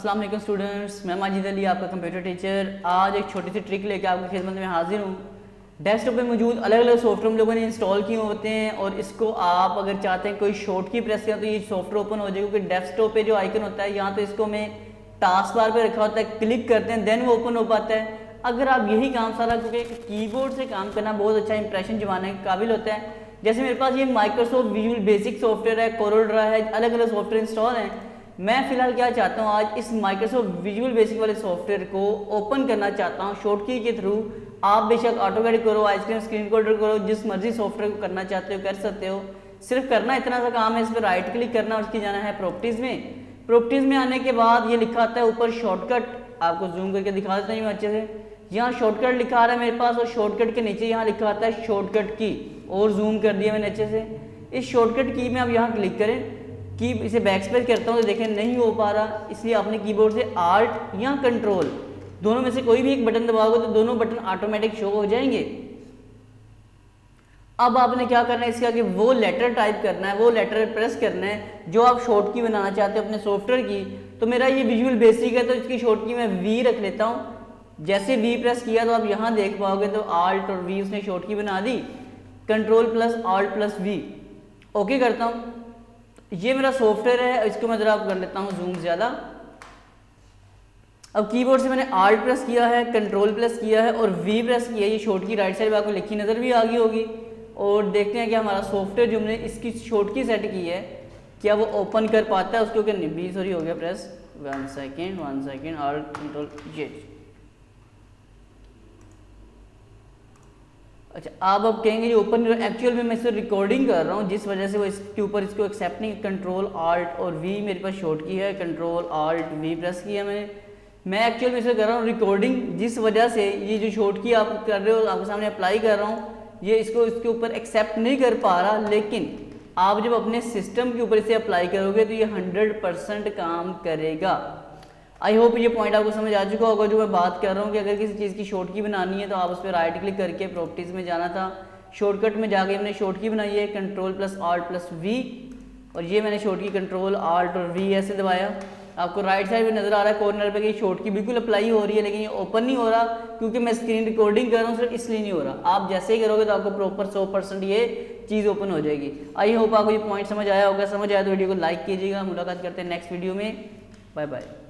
अस्सलाम वालेकुम स्टूडेंट्स, मैं माजिद अली आपका कंप्यूटर टीचर। आज एक छोटी सी ट्रिक लेके आपकी खिदमत में हाजिर हूँ। डेस्कटॉप पे मौजूद अलग अलग सॉफ्टवेयर हम लोगों ने इंस्टॉल किए होते हैं और इसको आप अगर चाहते हैं कोई शॉर्ट की प्रेस किया तो ये सॉफ्टवेयर ओपन हो जाएगा। क्योंकि डेस्कटॉप पे जो आइकन होता है यहाँ तो इसको हमें टास्क बार पे रखा होता है, क्लिक करते हैं देन वो ओपन हो पाता है। अगर आप यही काम सारा, क्योंकि कीबोर्ड से काम करना बहुत अच्छा इंप्रेशन जमाने के काबिल होता है। जैसे मेरे पास ये माइक्रोसॉफ्ट विजुअल बेसिक सॉफ्टवेयर है, कोरल ड्रा है, अलग अलग सॉफ्टवेयर इंस्टॉल हैं। मैं फिलहाल क्या चाहता हूँ, आज इस माइक्रोसॉफ्ट विजुअल बेसिक वाले सॉफ्टवेयर को ओपन करना चाहता हूँ शॉर्ट की के थ्रू। आप बेशक ऑटोकैड करो, आइसक्रीम स्क्रीन रिकॉर्डर करो, जिस मर्जी सॉफ्टवेयर को करना चाहते हो कर सकते हो। सिर्फ करना इतना सा काम है, इस पर राइट क्लिक करना और उसकी जाना है प्रॉपर्टीज़ में। प्रॉपर्टीज़ में आने के बाद ये लिखा आता है ऊपर शॉर्टकट, आपको जूम करके दिखा देता हूँ मैं अच्छे से। यहाँ शॉर्टकट लिखा आ रहा है मेरे पास और शॉर्टकट के नीचे यहाँ लिखा आता है शॉर्टकट की, और जूम कर दिया मैंने अच्छे से। इस शॉर्टकट की में आप यहाँ क्लिक करें, की इसे बैक स्पेस करता हूँ तो देखें नहीं हो पा रहा, इसलिए आपने कीबोर्ड से आल्ट या कंट्रोल दोनों में से कोई भी एक बटन दबाओगे तो दोनों बटन ऑटोमेटिक शो हो जाएंगे। अब आपने क्या करना है, इसके आगे वो लेटर टाइप करना है, वो लेटर प्रेस करना है जो आप शॉर्ट की बनाना चाहते हो अपने सॉफ्टवेयर की। तो मेरा ये विजुअल बेसिक है तो इसकी शॉर्ट की मैं वी रख लेता हूँ। जैसे वी प्रेस किया तो आप यहाँ देख पाओगे तो आल्ट और वी उसने शॉर्ट की बना दी, control plus alt plus V. Okay करता हूँ, ये मेरा सॉफ्टवेयर है, इसको मैं जरा कर लेता हूँ जूम ज़्यादा। अब कीबोर्ड से मैंने आल्ट प्रेस किया है, कंट्रोल प्रेस किया है और वी प्रेस किया है। ये शॉर्ट की राइट साइड में आपको लिखी नज़र भी आ गई होगी। और देखते हैं कि हमारा सॉफ्टवेयर जो हमने इसकी शॉर्ट की सेट की है क्या वो ओपन कर पाता है उसको। क्या बी सॉरी हो गया press, one second alt control J. अच्छा, आप अब कहेंगे ये ओपन, एक्चुअल में मैं इसे रिकॉर्डिंग कर रहा हूँ जिस वजह से वो इसके ऊपर इसको एक्सेप्ट नहीं। कंट्रोल आल्ट और वी मेरे पास शॉर्ट की है, कंट्रोल आल्ट वी प्रेस किया मैं एक्चुअल में इसे कर रहा हूँ रिकॉर्डिंग, जिस वजह से ये जो शॉर्ट की आप कर रहे हो आपके सामने अप्लाई कर रहा हूँ, ये इसको इसके ऊपर एक्सेप्ट नहीं कर पा रहा। लेकिन आप जब अपने सिस्टम के ऊपर इसे अप्लाई करोगे तो ये 100% काम करेगा। आई होप ये पॉइंट आपको समझ आ चुका होगा जो मैं बात कर रहा हूँ कि अगर किसी चीज़ की शॉर्ट की बनानी है तो आप उस पर राइट क्लिक करके प्रॉपर्टीज़ में जाना था। शॉर्टकट में जाके हमने शॉर्ट की बनाई है control plus alt plus V, और ये मैंने शॉर्ट की कंट्रोल आल्ट और वी ऐसे दबाया। आपको राइट साइड में नज़र आ रहा है कॉर्नर पे कि शॉर्ट की बिल्कुल अप्लाई हो रही है, लेकिन ये ओपन नहीं हो रहा क्योंकि मैं स्क्रीन रिकॉर्डिंग कर रहा हूँ, सिर्फ इसलिए नहीं हो रहा। आप जैसे ही करोगे तो आपको प्रॉपर 100% ये चीज़ ओपन हो जाएगी। आई होप आपको ये पॉइंट समझ आया होगा। समझ आया तो वीडियो को लाइक कीजिएगा। मुलाकात करते हैं नेक्स्ट वीडियो में। Bye bye.